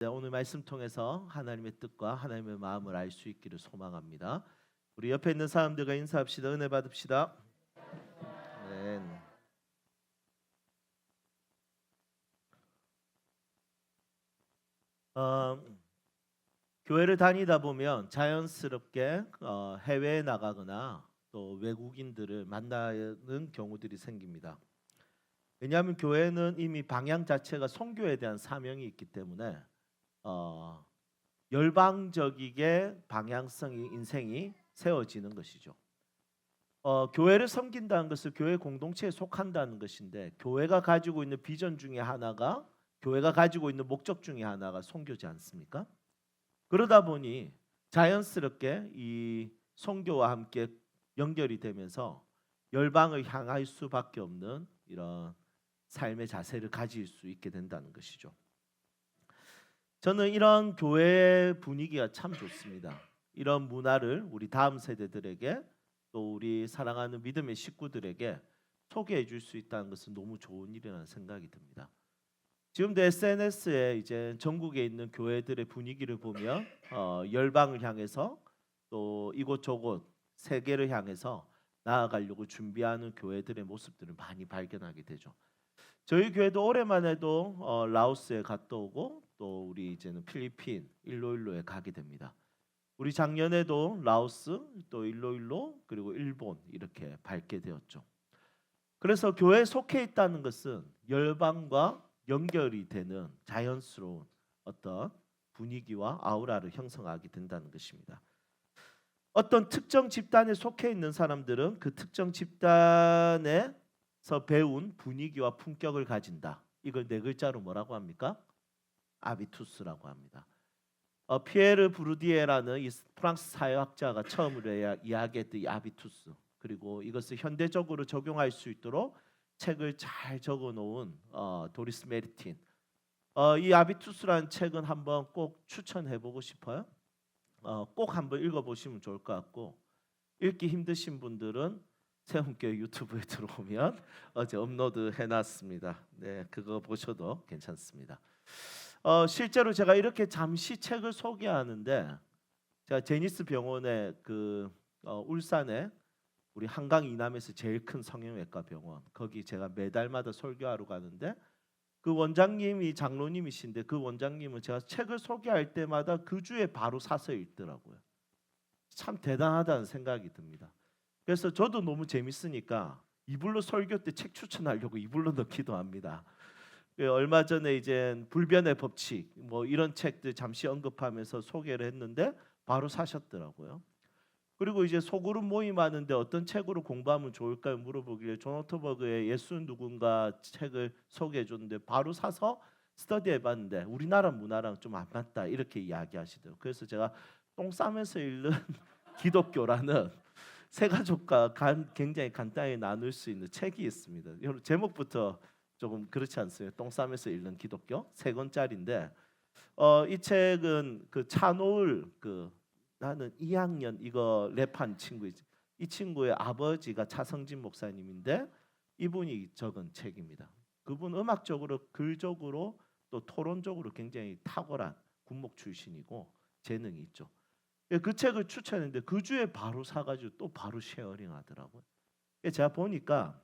네, 오늘 말씀 통해서 하나님의 뜻과 하나님의 마음을 알 수 있기를 소망합니다. 우리 옆에 있는 사람들과 인사합시다. 은혜 받읍시다. 네. 어, 교회를 다니다 보면 자연스럽게 해외에 나가거나 또 외국인들을 만나는 경우들이 생깁니다. 왜냐하면 교회는 이미 방향 자체가 선교에 대한 사명이 있기 때문에 어, 열방적이게 방향성이 인생이 세워지는 것이죠. 교회를 섬긴다는 것은 교회 공동체에 속한다는 것인데, 교회가 가지고 있는 비전 중에 하나가, 교회가 가지고 있는 목적 중에 하나가 선교지 않습니까? 그러다 보니 자연스럽게 이 선교와 함께 연결이 되면서 열방을 향할 수밖에 없는 이런 삶의 자세를 가질 수 있게 된다는 것이죠. 저는 이런 교회 분위기가 참 좋습니다. 이런 문화를 우리 다음 세대들에게, 또 우리 사랑하는 믿음의 식구들에게 소개해 줄 수 있다는 것은 너무 좋은 일이라는 생각이 듭니다. 지금도 SNS에 이제 전국에 있는 교회들의 분위기를 보면 열방을 향해서 또 이곳저곳 세계를 향해서 나아가려고 준비하는 교회들의 모습들을 많이 발견하게 되죠. 저희 교회도 오랜만에도 라오스에 갔다 오고, 또 우리 이제는 필리핀 일로일로에 가게 됩니다. 우리 작년에도 라오스, 또 일로일로, 그리고 일본 이렇게 밟게 되었죠. 그래서 교회에 속해 있다는 것은 열방과 연결이 되는 자연스러운 어떤 분위기와 아우라를 형성하게 된다는 것입니다. 어떤 특정 집단에 속해 있는 사람들은 그 특정 집단에서 배운 분위기와 품격을 가진다. 이걸 네 글자로 뭐라고 합니까? 아비투스라고 합니다. 피에르 부르디에라는 이 프랑스 사회학자가 처음으로 이야기했던 이 아비투스, 그리고 이것을 현대적으로 적용할 수 있도록 책을 잘 적어놓은 도리스 메르틴, 이 아비투스라는 책은 한번 꼭 추천해보고 싶어요. 꼭 한번 읽어보시면 좋을 것 같고, 읽기 힘드신 분들은 세움교회 유튜브에 들어오면 어제 업로드 해놨습니다. 네, 그거 보셔도 괜찮습니다. 실제로 제가 이렇게 잠시 책을 소개하는데, 제가 제니스 병원에 울산에 우리 한강 이남에서 제일 큰 성형외과 병원, 거기 제가 매달마다 설교하러 가는데, 그 원장님이 장로님이신데, 그 원장님은 제가 책을 소개할 때마다 그 주에 바로 사서 읽더라고요. 참 대단하다는 생각이 듭니다. 그래서 저도 너무 재밌으니까 이불로 설교 때 책 추천하려고 이불로 넣기도 합니다. 얼마 전에 이제 불변의 법칙 뭐 이런 책들 잠시 언급하면서 소개를 했는데 바로 사셨더라고요. 그리고 이제 소그룹 모임하는데 어떤 책으로 공부하면 좋을까요? 물어보길래 존 오토버그의 예수는 누군가 책을 소개해 줬는데 바로 사서 스터디 해봤는데 우리나라 문화랑 좀 안 맞다 이렇게 이야기하시더라고요. 그래서 제가 똥 싸면서 읽는 기독교라는 세 가족과 굉장히 간단히 나눌 수 있는 책이 있습니다. 여러분 제목부터 조금 그렇지 않습니까? 똥 싸면서 읽는 기독교 3권짜리인데, 이 책은 그 차노을 나는 2학년 이거 랩한 친구이지. 이 친구의 아버지가 차성진 목사님인데 이분이 적은 책입니다. 그분 음악적으로, 글적으로, 또 토론적으로 굉장히 탁월한 군목 출신이고 재능이 있죠. 그 책을 추천했는데 그 주에 바로 사가지고 또 바로 쉐어링 하더라고요. 제가 보니까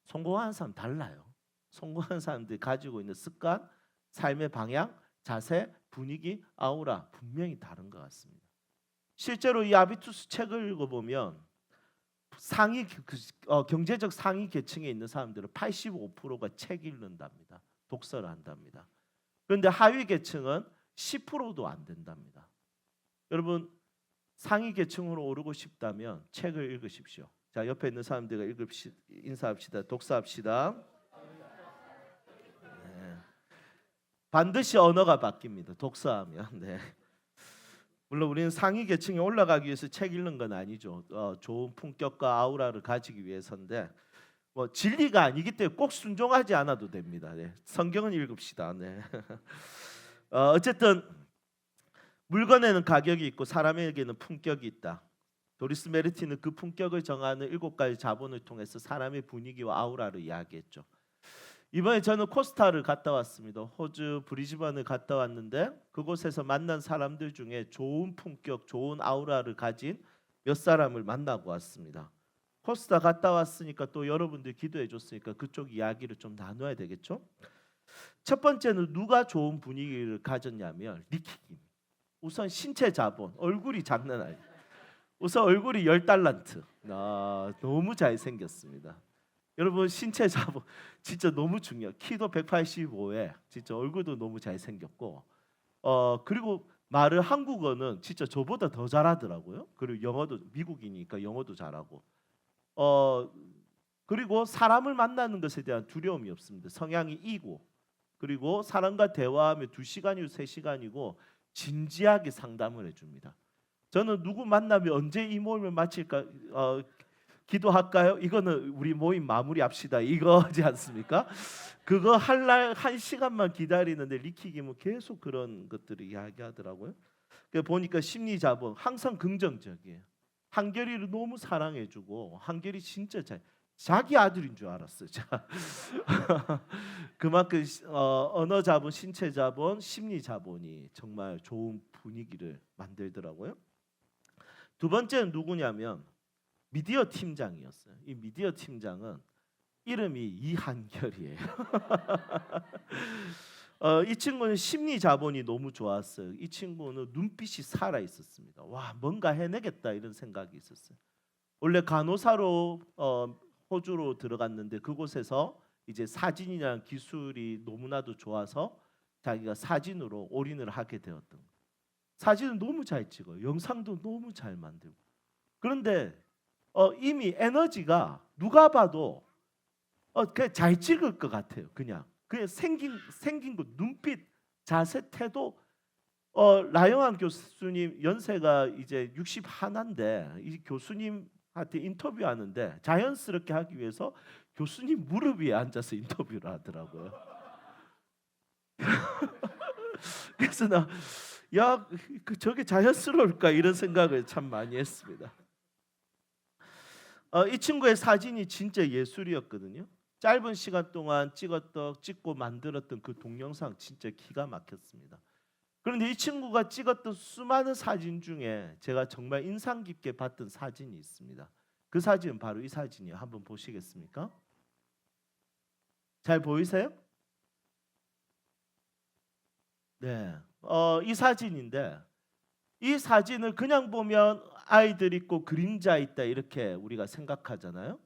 성공하는 사람 달라요. 성공하는 사람들이 가지고 있는 습관, 삶의 방향, 자세, 분위기, 아우라 분명히 다른 것 같습니다. 실제로 이 아비투스 책을 읽어보면 경제적 상위 계층에 있는 사람들은 85%가 책 읽는답니다. 독서를 한답니다. 그런데 하위 계층은 10%도 안 된답니다. 여러분 상위 계층으로 오르고 싶다면 책을 읽으십시오. 자, 옆에 있는 사람들과 인사합시다. 독서합시다. 네. 반드시 언어가 바뀝니다. 독서하면. 네. 물론 우리는 상위 계층에 올라가기 위해서 책 읽는 건 아니죠. 좋은 품격과 아우라를 가지기 위해서인데, 뭐 진리가 아니기 때문에 꼭 순종하지 않아도 됩니다. 네. 성경은 읽읍시다. 네. 어쨌든 물건에는 가격이 있고 사람에게는 품격이 있다. 도리스 메르틴은 그 품격을 정하는 7가지 자본을 통해서 사람의 분위기와 아우라를 이야기했죠. 이번에 저는 코스타를 갔다 왔습니다. 호주 브리즈번을 갔다 왔는데 그곳에서 만난 사람들 중에 좋은 품격, 좋은 아우라를 가진 몇 사람을 만나고 왔습니다. 코스타 갔다 왔으니까 또 여러분들 기도해 줬으니까 그쪽 이야기를 좀 나눠야 되겠죠? 첫 번째는 누가 좋은 분위기를 가졌냐면 리키김. 우선 신체 자본, 얼굴이 장난 아니에요. 우선 얼굴이 10달란트. 너무 잘생겼습니다. 여러분 신체 자본 진짜 너무 중요해요. 키도 185에 진짜 얼굴도 너무 잘생겼고 그리고 말을 한국어는 진짜 저보다 더 잘하더라고요. 그리고 영어도 미국이니까 영어도 잘하고 그리고 사람을 만나는 것에 대한 두려움이 없습니다. 성향이 E고 그리고 사람과 대화하면 2시간이고 3시간이고 진지하게 상담을 해줍니다. 저는 누구 만나면 언제 이 모임을 마칠까 기도할까요? 이거는 우리 모임 마무리합시다 이거지 않습니까? 그거 할 날 1시간만 기다리는데 리키김은 계속 그런 것들을 이야기하더라고요. 보니까 심리 자본 항상 긍정적이에요. 한결이를 너무 사랑해주고 한결이 진짜 자기 아들인 줄 알았어요. 그만큼 언어 자본, 신체 자본, 심리 자본이 정말 좋은 분위기를 만들더라고요. 두 번째는 누구냐면 미디어 팀장이었어요. 이 미디어 팀장은 이름이 이한결이에요. 이 친구는 심리 자본이 너무 좋았어요. 이 친구는 눈빛이 살아 있었습니다. 와, 뭔가 해내겠다 이런 생각이 있었어요. 원래 간호사로 호주로 들어갔는데 그곳에서 이제 사진이라는 기술이 너무나도 좋아서 자기가 사진으로 올인을 하게 되었던 거예요. 사진을 너무 잘 찍어요. 영상도 너무 잘 만들고. 그런데 이미 에너지가 누가 봐도 그냥 잘 찍을 것 같아요. 그냥 생긴 거 눈빛, 자세, 태도. 라영한 교수님 연세가 이제 61인데 이 교수님한테 인터뷰하는데 자연스럽게 하기 위해서 교수님 무릎 위에 앉아서 인터뷰를 하더라고요. 그래서 저게 자연스러울까 이런 생각을 참 많이 했습니다. 이 친구의 사진이 진짜 예술이었거든요. 짧은 시간 동안 찍고 만들었던 그 동영상 진짜 기가 막혔습니다. 그런데 이 친구가 찍었던 수많은 사진 중에 제가 정말 인상 깊게 봤던 사진이 있습니다. 그 사진은 바로 이 사진이에요. 한번 보시겠습니까? 잘 보이세요? 네. 이 사진인데 이 사진을 그냥 보면 아이들 있고 그림자 있다 이렇게 우리가 생각하잖아요.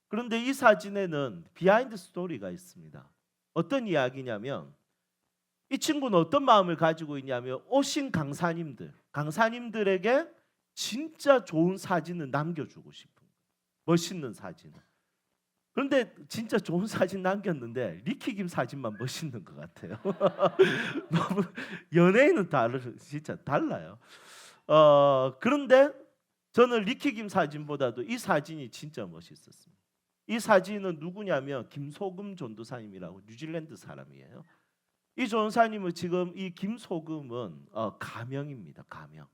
그런데 이 사진에는 비하인드 스토리가 있습니다. 어떤 이야기냐면 이 친구는 어떤 마음을 가지고 있냐면 오신 강사님들에게 진짜 좋은 사진을 남겨주고 싶은 거예요. 멋있는 사진을. 그런데 진짜 좋은 사진 남겼는데 리키김 사진만 멋있는 것 같아요. 너무 연예인은 진짜 달라요. 그런데 저는 리키김 사진보다도 이 사진이 진짜 멋있었습니다. 이 사진은 누구냐면 김소금 전도사님이라고 뉴질랜드 사람이에요. 이 전도사님은 지금 이 김소금은 가명입니다. 가명.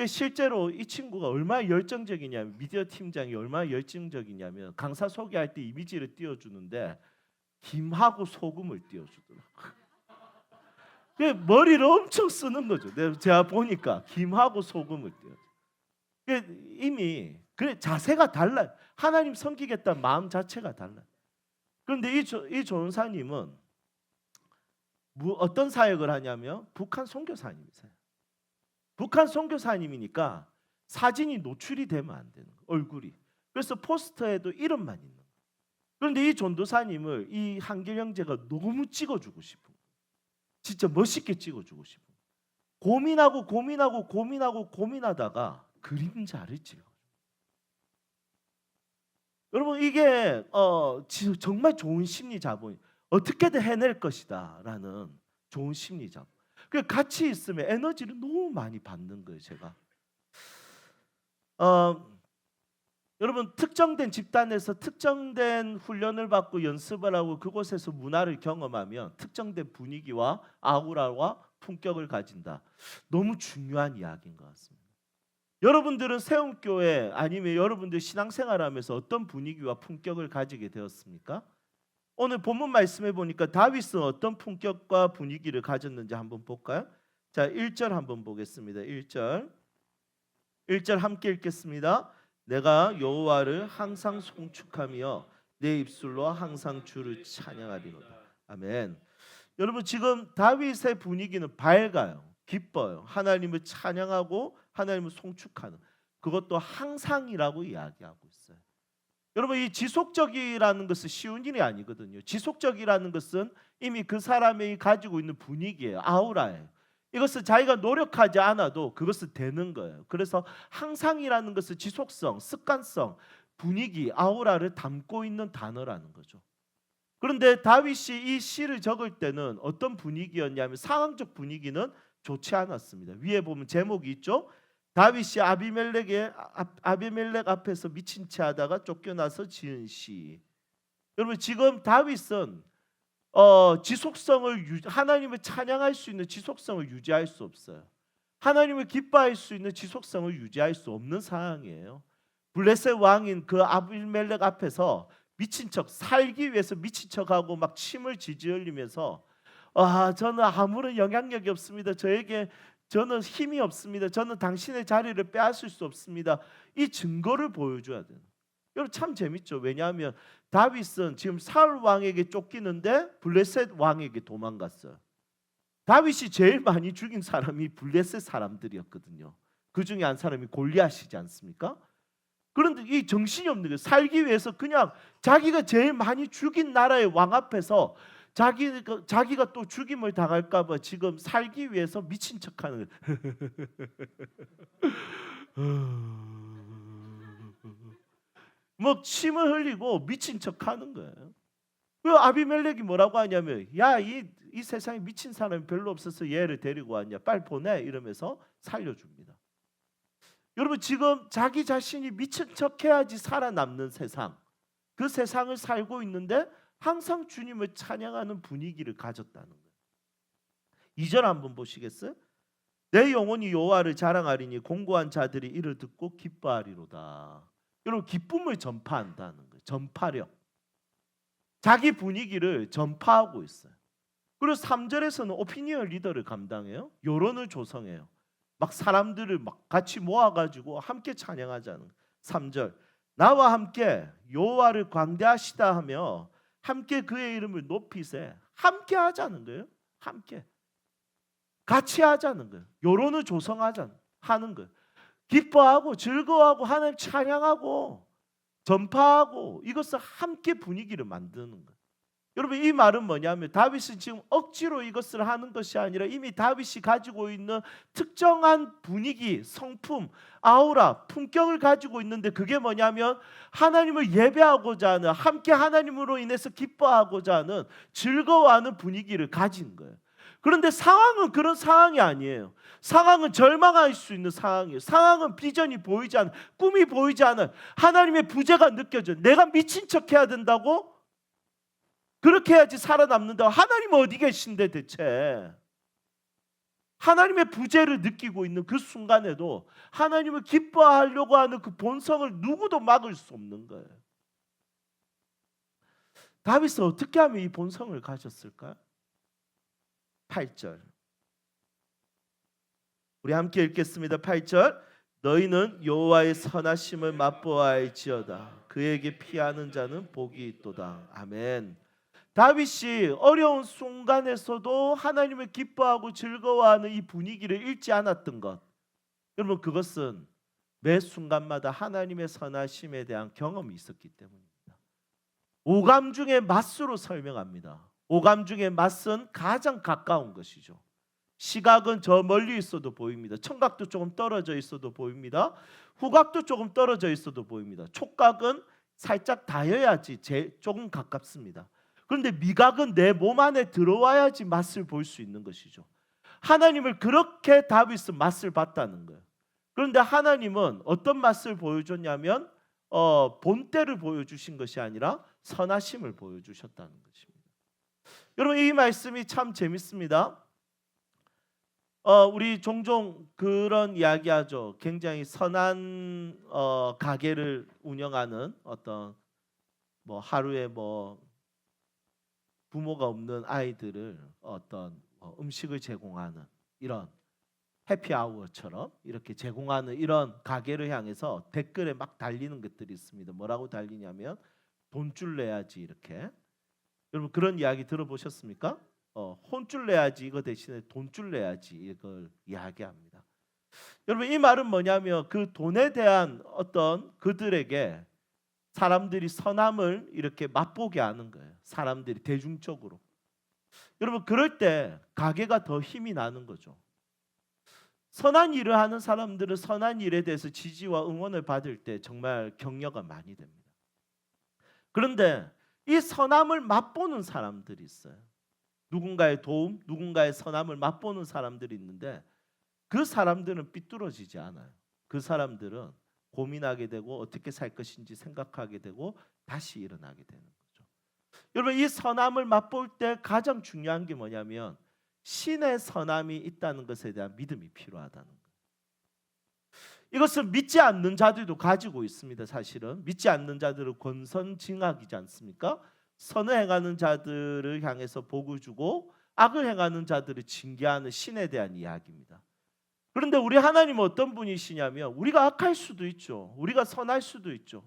실제로 이 친구가 얼마나 열정적이냐면 미디어 팀장이 얼마나 열정적이냐면 강사 소개할 때 이미지를 띄워주는데 김하고 소금을 띄워주더라고요. 머리를 엄청 쓰는 거죠. 제가 보니까 김하고 소금을 띄워. 이미 자세가 달라요. 하나님 섬기겠다는 마음 자체가 달라요. 그런데 이 전사님은 어떤 사역을 하냐면 북한 선교사님이세요. 북한 선교사님이니까 사진이 노출이 되면 안 되는 거예요. 얼굴이. 그래서 포스터에도 이름만 있는 거예요. 그런데 이 전도사님을 이 한길 형제가 너무 찍어주고 싶은 거예요. 진짜 멋있게 찍어주고 싶은 거예요. 고민하다가 그림자를 찍어. 여러분 이게 정말 좋은 심리 자본. 어떻게든 해낼 것이다라는 좋은 심리 자본. 같이 있으면 에너지를 너무 많이 받는 거예요. 제가 여러분 특정된 집단에서 특정된 훈련을 받고 연습을 하고 그곳에서 문화를 경험하면 특정된 분위기와 아우라와 품격을 가진다. 너무 중요한 이야기인 것 같습니다. 여러분들은 세움교회 아니면 여러분들 신앙생활하면서 어떤 분위기와 품격을 가지게 되었습니까? 오늘 본문 말씀해 보니까 다윗은 어떤 품격과 분위기를 가졌는지 한번 볼까요? 자, 1절 한번 보겠습니다. 1절 함께 읽겠습니다. 내가 여호와를 항상 송축하며 내 입술로 항상 주를 찬양하리로다. 아멘. 여러분, 지금 다윗의 분위기는 밝아요. 기뻐요. 하나님을 찬양하고 하나님을 송축하는, 그것도 항상이라고 이야기하고 있어요. 여러분, 이 지속적이라는 것은 쉬운 일이 아니거든요. 지속적이라는 것은 이미 그 사람이 가지고 있는 분위기예요. 아우라예요. 이것은 자기가 노력하지 않아도 그것은 되는 거예요. 그래서 항상이라는 것은 지속성, 습관성, 분위기, 아우라를 담고 있는 단어라는 거죠. 그런데 다윗이 이 시를 적을 때는 어떤 분위기였냐면 상황적 분위기는 좋지 않았습니다. 위에 보면 제목이 있죠. 다윗이 아비멜렉 앞에서 미친 채 하다가 쫓겨나서 지은 시. 여러분, 지금 다윗은 하나님을 찬양할 수 있는 지속성을 유지할 수 없어요. 하나님을 기뻐할 수 있는 지속성을 유지할 수 없는 상황이에요. 블레셋 왕인 그 아비멜렉 앞에서 미친 척, 살기 위해서 미친 척하고 막 침을 지지 흘리면서 저는 아무런 영향력이 없습니다. 저는 힘이 없습니다. 저는 당신의 자리를 빼앗을 수 없습니다. 이 증거를 보여줘야 돼요. 여러분, 참 재밌죠. 왜냐하면 다윗은 지금 사울 왕에게 쫓기는데 블레셋 왕에게 도망갔어요. 다윗이 제일 많이 죽인 사람이 블레셋 사람들이었거든요. 그 중에 한 사람이 골리앗이지 않습니까? 그런데 이 정신이 없는 거예요. 살기 위해서 그냥 자기가 제일 많이 죽인 나라의 왕 앞에서 자기가 또 죽임을 당할까 봐 지금 살기 위해서 미친 척하는 거예요. 뭐 침을 흘리고 미친 척하는 거예요. 그 아비멜렉이 뭐라고 하냐면, 야, 이 세상에 미친 사람이 별로 없어서 얘를 데리고 왔냐, 빨리 보내, 이러면서 살려줍니다. 여러분, 지금 자기 자신이 미친 척해야지 살아남는 세상, 그 세상을 살고 있는데 항상 주님을 찬양하는 분위기를 가졌다는 거예요. 2절 한번 보시겠어요? 내 영혼이 여호와를 자랑하리니 공고한 자들이 이를 듣고 기뻐하리로다. 여러분, 기쁨을 전파한다는 거예요. 전파력. 자기 분위기를 전파하고 있어요. 그리고 3절에서는 오피니언 리더를 감당해요. 여론을 조성해요. 막 사람들을 막 같이 모아가지고 함께 찬양하자는. 3절 나와 함께 여호와를 광대하시다 하며 함께 그의 이름을 높이세. 함께 하자는 거예요. 함께 같이 하자는 거예요. 여론을 조성하자는 하는 거예요. 기뻐하고 즐거워하고 하나님 찬양하고 전파하고, 이것을 함께 분위기를 만드는 거예요. 여러분, 이 말은 뭐냐면 다윗은 지금 억지로 이것을 하는 것이 아니라 이미 다윗이 가지고 있는 특정한 분위기, 성품, 아우라, 품격을 가지고 있는데, 그게 뭐냐면 하나님을 예배하고자 하는, 함께 하나님으로 인해서 기뻐하고자 하는, 즐거워하는 분위기를 가진 거예요. 그런데 상황은 그런 상황이 아니에요. 상황은 절망할 수 있는 상황이에요. 상황은 비전이 보이지 않아, 꿈이 보이지 않아, 하나님의 부재가 느껴져. 내가 미친 척 해야 된다고? 그렇게 해야지 살아남는다고? 하나님은 어디 계신데 대체? 하나님의 부재를 느끼고 있는 그 순간에도 하나님을 기뻐하려고 하는 그 본성을 누구도 막을 수 없는 거예요. 다윗은 어떻게 하면 이 본성을 가졌을까요? 8절 우리 함께 읽겠습니다. 8절 너희는 여호와의 선하심을 맛보아할지어다. 그에게 피하는 자는 복이 있도다. 아멘. 다윗이 어려운 순간에서도 하나님을 기뻐하고 즐거워하는 이 분위기를 잃지 않았던 것, 여러분, 그것은 매 순간마다 하나님의 선하심에 대한 경험이 있었기 때문입니다. 오감 중의 맛으로 설명합니다. 오감 중의 맛은 가장 가까운 것이죠. 시각은 저 멀리 있어도 보입니다. 청각도 조금 떨어져 있어도 보입니다. 후각도 조금 떨어져 있어도 보입니다. 촉각은 살짝 닿아야지 조금 가깝습니다. 그런데 미각은 내 몸 안에 들어와야지 맛을 볼 수 있는 것이죠. 하나님을 그렇게 다윗은 맛을 봤다는 거예요. 그런데 하나님은 어떤 맛을 보여줬냐면 본때를 보여주신 것이 아니라 선하심을 보여주셨다는 것입니다. 여러분, 이 말씀이 참 재밌습니다. 우리 종종 그런 이야기하죠. 굉장히 선한 가게를 운영하는 어떤 하루에 부모가 없는 아이들을 어떤 음식을 제공하는 이런 해피아워처럼 이렇게 제공하는 이런 가게를 향해서 댓글에 막 달리는 것들이 있습니다. 뭐라고 달리냐면 돈줄 내야지 이렇게. 여러분 그런 이야기 들어보셨습니까? 혼줄 내야지 이거 대신에 돈줄 내야지 이걸 이야기합니다. 여러분 이 말은 뭐냐면 그 돈에 대한 어떤 그들에게 사람들이 선함을 이렇게 맛보게 하는 거예요. 사람들이 대중적으로. 여러분 그럴 때 가게가 더 힘이 나는 거죠. 선한 일을 하는 사람들은 선한 일에 대해서 지지와 응원을 받을 때 정말 격려가 많이 됩니다. 그런데 이 선함을 맛보는 사람들이 있어요. 누군가의 도움, 누군가의 선함을 맛보는 사람들이 있는데 그 사람들은 삐뚤어지지 않아요. 그 사람들은 고민하게 되고 어떻게 살 것인지 생각하게 되고 다시 일어나게 되는 거죠. 여러분 이 선함을 맛볼 때 가장 중요한 게 뭐냐면 신의 선함이 있다는 것에 대한 믿음이 필요하다는 거예요. 이것을 믿지 않는 자들도 가지고 있습니다. 사실은 믿지 않는 자들은 권선징악이지 않습니까? 선을 행하는 자들을 향해서 복을 주고 악을 행하는 자들을 징계하는 신에 대한 이야기입니다. 그런데 우리 하나님은 어떤 분이시냐면 우리가 악할 수도 있죠. 우리가 선할 수도 있죠.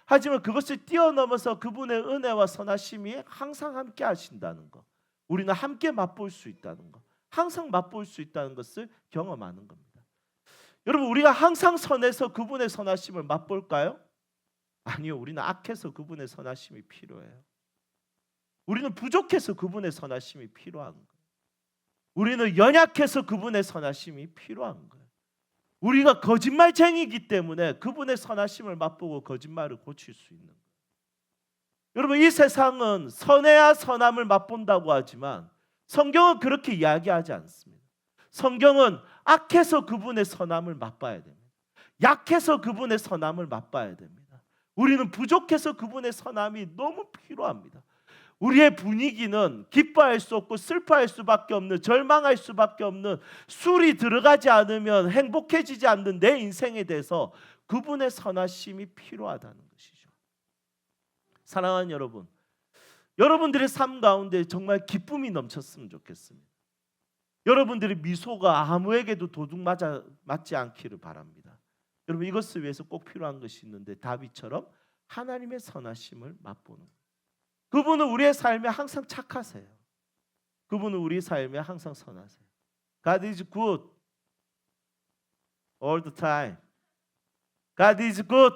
하지만 그것을 뛰어넘어서 그분의 은혜와 선하심이 항상 함께 하신다는 것. 우리는 함께 맛볼 수 있다는 것. 항상 맛볼 수 있다는 것을 경험하는 겁니다. 여러분 우리가 항상 선해서 그분의 선하심을 맛볼까요? 아니요. 우리는 악해서 그분의 선하심이 필요해요. 우리는 부족해서 그분의 선하심이 필요한 거예요. 우리는 연약해서 그분의 선하심이 필요한 거예요. 우리가 거짓말쟁이기 때문에 그분의 선하심을 맛보고 거짓말을 고칠 수 있는 거예요. 여러분 이 세상은 선해야 선함을 맛본다고 하지만 성경은 그렇게 이야기하지 않습니다. 성경은 악해서 그분의 선함을 맛봐야 됩니다. 약해서 그분의 선함을 맛봐야 됩니다. 우리는 부족해서 그분의 선함이 너무 필요합니다. 우리의 분위기는 기뻐할 수 없고 슬퍼할 수밖에 없는, 절망할 수밖에 없는, 술이 들어가지 않으면 행복해지지 않는 내 인생에 대해서 그분의 선하심이 필요하다는 것이죠. 사랑하는 여러분, 여러분들의 삶 가운데 정말 기쁨이 넘쳤으면 좋겠습니다. 여러분들의 미소가 아무에게도 도둑 맞지 않기를 바랍니다. 여러분 이것을 위해서 꼭 필요한 것이 있는데 다윗처럼 하나님의 선하심을 맛보는 거예요. 그분은 우리의 삶에 항상 착하세요. 그분은 우리 삶에 항상 선하세요. God is good all the time. God is good.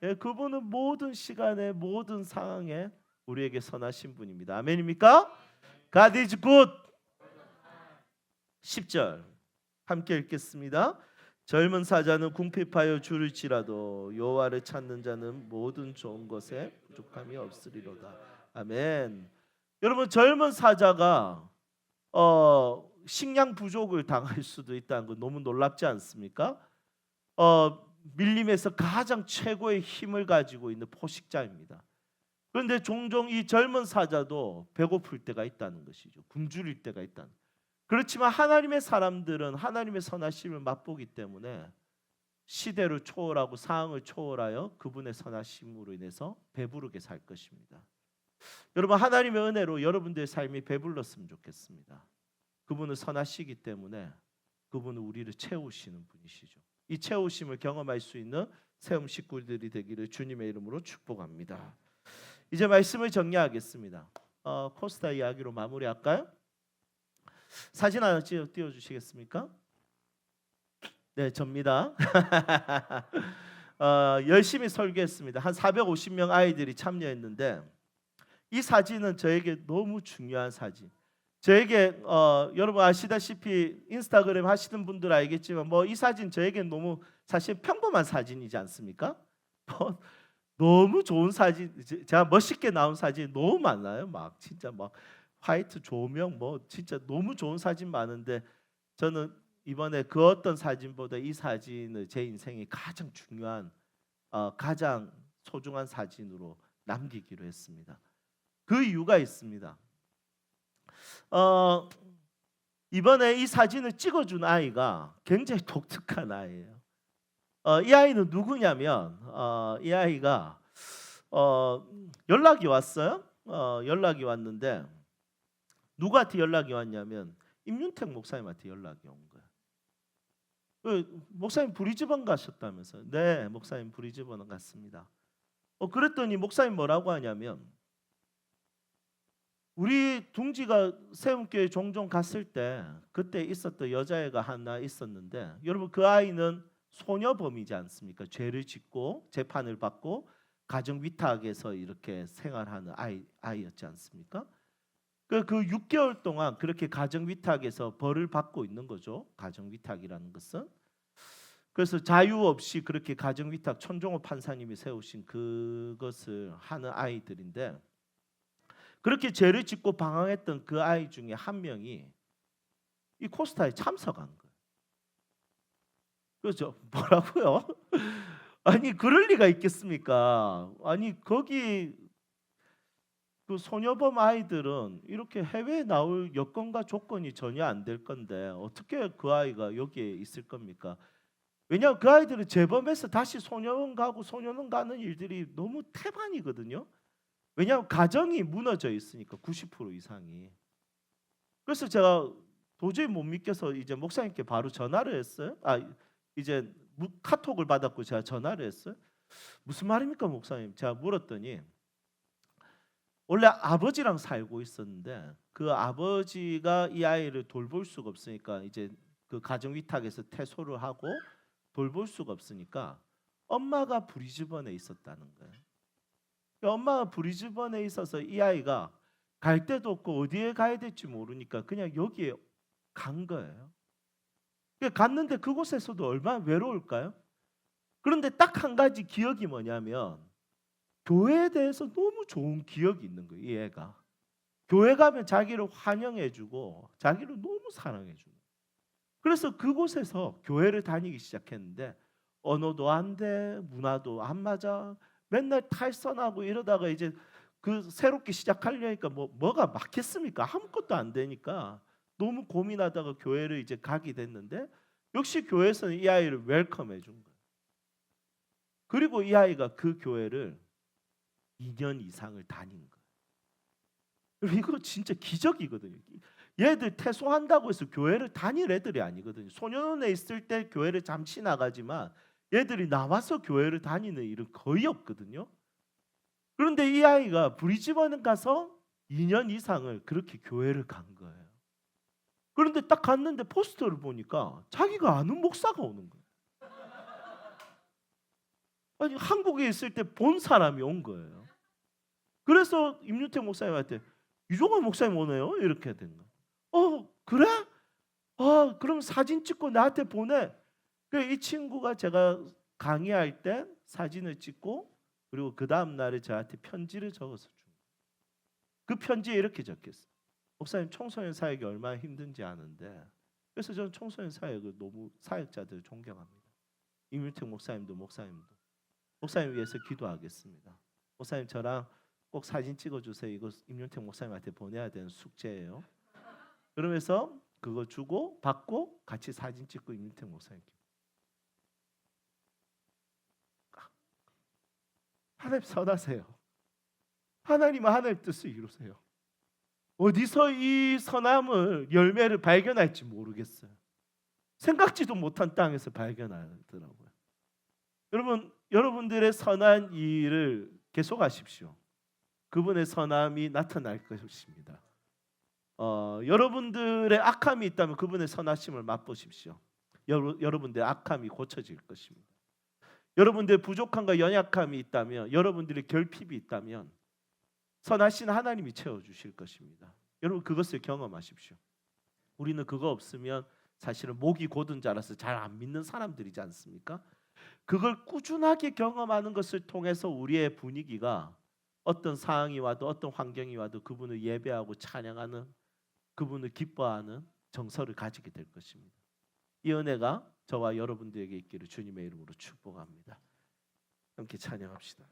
예, 그분은 모든 시간에 모든 상황에 우리에게 선하신 분입니다. 아멘입니까? God is good. 10절 함께 읽겠습니다. 젊은 사자는 궁핍하여 줄일지라도 여호와를 찾는 자는 모든 좋은 것에 부족함이 없으리로다. 아멘. 여러분 젊은 사자가 식량 부족을 당할 수도 있다는 거 너무 놀랍지 않습니까? 밀림에서 가장 최고의 힘을 가지고 있는 포식자입니다. 그런데 종종 이 젊은 사자도 배고플 때가 있다는 것이죠. 굶주릴 때가 있다는. 그렇지만 하나님의 사람들은 하나님의 선하심을 맛보기 때문에 시대를 초월하고 상황을 초월하여 그분의 선하심으로 인해서 배부르게 살 것입니다. 여러분 하나님의 은혜로 여러분들의 삶이 배불렀으면 좋겠습니다. 그분은 선하시기 때문에 그분은 우리를 채우시는 분이시죠. 이 채우심을 경험할 수 있는 세움 식구들이 되기를 주님의 이름으로 축복합니다. 이제 말씀을 정리하겠습니다. 코스타 이야기로 마무리할까요? 사진 하나 띄워주시겠습니까? 네, 접니다. 열심히 설교했습니다. 한 450명 아이들이 참여했는데 이 사진은 저에게 너무 중요한 사진. 저에게 여러분 아시다시피 인스타그램 하시는 분들 알겠지만 이 사진 저에게 너무 사실 평범한 사진이지 않습니까? 너무 좋은 사진, 제가 멋있게 나온 사진이 너무 많아요. 막 진짜 막 화이트 조명 진짜 너무 좋은 사진 많은데 저는 이번에 그 어떤 사진보다 이 사진을 제 인생에 가장 중요한 가장 소중한 사진으로 남기기로 했습니다. 그 이유가 있습니다. 이번에 이 사진을 찍어준 아이가 굉장히 독특한 아이예요. 이 아이는 누구냐면 이 아이가 연락이 왔어요. 연락이 왔는데 누구한테 연락이 왔냐면 임윤택 목사님한테 연락이 온 거예요. 목사님 브리즈번 가셨다면서요? 네, 목사님 브리즈번은 갔습니다. 그랬더니 목사님 뭐라고 하냐면 우리 둥지가 세움교회 종종 갔을 때 그때 있었던 여자애가 하나 있었는데 여러분 그 아이는 소녀범이지 않습니까? 죄를 짓고 재판을 받고 가정 위탁에서 이렇게 생활하는 아이였지 않습니까? 그 6개월 동안 그렇게 가정 위탁에서 벌을 받고 있는 거죠. 가정 위탁이라는 것은. 그래서 자유 없이 그렇게 가정 위탁 천종호 판사님이 세우신 그것을 하는 아이들인데 그렇게 죄를 짓고 방황했던 그 아이 중에 한 명이 이 코스타에 참석한 거예요. 그렇죠? 뭐라고요? 아니 그럴 리가 있겠습니까? 아니 거기 그 소녀범 아이들은 이렇게 해외에 나올 여건과 조건이 전혀 안 될 건데 어떻게 그 아이가 여기에 있을 겁니까? 왜냐하면 그 아이들은 재범해서 다시 소년원 가고 소년원 가는 일들이 너무 태반이거든요. 왜냐하면 가정이 무너져 있으니까 90% 이상이. 그래서 제가 도저히 못 믿겨서 이제 목사님께 바로 전화를 했어요. 이제 카톡을 받았고 제가 전화를 했어요. 무슨 말입니까 목사님? 제가 물었더니 원래 아버지랑 살고 있었는데 그 아버지가 이 아이를 돌볼 수가 없으니까 이제 그 가정 위탁에서 퇴소를 하고 돌볼 수가 없으니까 엄마가 브리즈번에 있었다는 거예요. 엄마가 브리즈번에 있어서 이 아이가 갈 데도 없고 어디에 가야 될지 모르니까 그냥 여기에 간 거예요. 갔는데 그곳에서도 얼마나 외로울까요? 그런데 딱 한 가지 기억이 뭐냐면 교회에 대해서 너무 좋은 기억이 있는 거예요. 이 애가. 교회 가면 자기를 환영해주고 자기를 너무 사랑해주고 그래서 그곳에서 교회를 다니기 시작했는데 언어도 안 돼, 문화도 안 맞아. 맨날 탈선하고 이러다가 이제 그 새롭게 시작하려니까 뭐가 막혔습니까? 아무것도 안 되니까 너무 고민하다가 교회를 이제 가게 됐는데 역시 교회에서는 이 아이를 웰컴해 준 거예요. 그리고 이 아이가 그 교회를 2년 이상을 다닌 거예요. 이거 진짜 기적이거든요. 얘들 퇴소한다고 해서 교회를 다닐 애들이 아니거든요. 소년원에 있을 때 교회를 잠시 나가지만 얘들이 나와서 교회를 다니는 일은 거의 없거든요. 그런데 이 아이가 브리즈번에 가서 2년 이상을 그렇게 교회를 간 거예요. 그런데 딱 갔는데 포스터를 보니까 자기가 아는 목사가 오는 거예요. 아니 한국에 있을 때 본 사람이 온 거예요. 그래서 임윤택 목사님한테 유종환 목사님 오네요. 이렇게 된 거예요. 그래? 그럼 사진 찍고 나한테 보내. 이 친구가 제가 강의할 때 사진을 찍고 그리고 그 다음 날에 저한테 편지를 적어서 준 거예요. 그 편지에 이렇게 적혔어요. 목사님 청소년 사역이 얼마나 힘든지 아는데 그래서 저는 청소년 사역을 너무 사역자들 존경합니다. 임윤택 목사님도 목사님 위해서 기도하겠습니다. 목사님 저랑 꼭 사진 찍어주세요. 이거 임윤택 목사님한테 보내야 되는 숙제예요. 그러면서 그거 주고 받고 같이 사진 찍고 임윤택 목사님께 하나님 선하세요. 하나님은 하나님의 뜻을 이루세요. 어디서 이 선함을 열매를 발견할지 모르겠어요. 생각지도 못한 땅에서 발견하더라고요. 여러분들의 선한 일을 계속하십시오. 그분의 선함이 나타날 것입니다. 여러분들의 악함이 있다면 그분의 선하심을 맛보십시오. 여러분들의 악함이 고쳐질 것입니다. 여러분들의 부족함과 연약함이 있다면 여러분들의 결핍이 있다면 선하신 하나님이 채워주실 것입니다. 여러분 그것을 경험하십시오. 우리는 그거 없으면 사실은 목이 곧은 자라서 잘 안 믿는 사람들이지 않습니까? 그걸 꾸준하게 경험하는 것을 통해서 우리의 분위기가 어떤 상황이 와도 어떤 환경이 와도 그분을 예배하고 찬양하는 그분을 기뻐하는 정서를 가지게 될 것입니다. 이 은혜가 저와 여러분들에게 있기를 주님의 이름으로 축복합니다. 함께 찬양합시다.